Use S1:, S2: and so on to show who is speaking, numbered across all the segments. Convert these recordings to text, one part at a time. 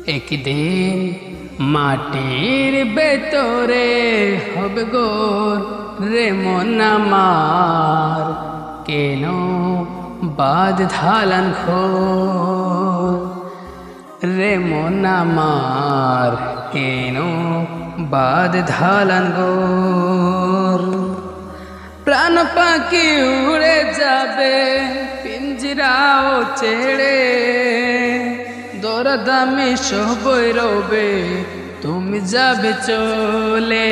S1: একদিন মাটির ভেতরে হবে গোর রে মন আমার, কেন বাদ ধালান ঘোর রে মন আমার, কেন বাদ ধালান ঘোর। প্রাণ পাখি উড়ে যাবে পিঞ্জরাও ছেড়ে, দরদামে সবই রবে তুমি যাবে চলে।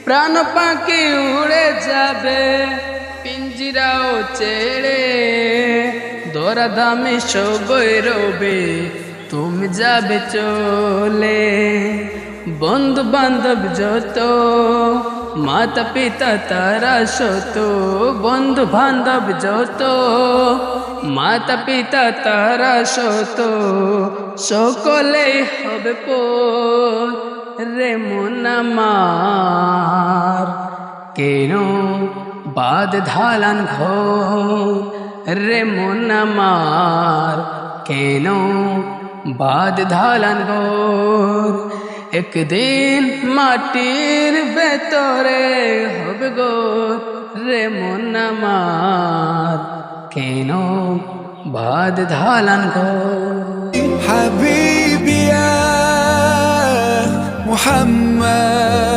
S1: প্রাণ পাখি উড়ে যাবে পিঞ্জরাও ছেড়ে, দরদামে সবই রবে তুমি যাবে চলে। বন্ধু বান্ধব যত মাতা পিতা তারা শত, বন্ধু বান্ধব যত মাতা পিতা তারা শত, সকলেই হবে পর রে মন আমার, কেন বাদ ধালান ঘোর রে মন আমার, কেন বাদ ধালান ঘোর। একদিন মাটির ভেতরে হবে গোর রে মন আমার, কেন বাদ ধালান ঘোর।
S2: হাবিবি ইয়া মুহাম্মদ।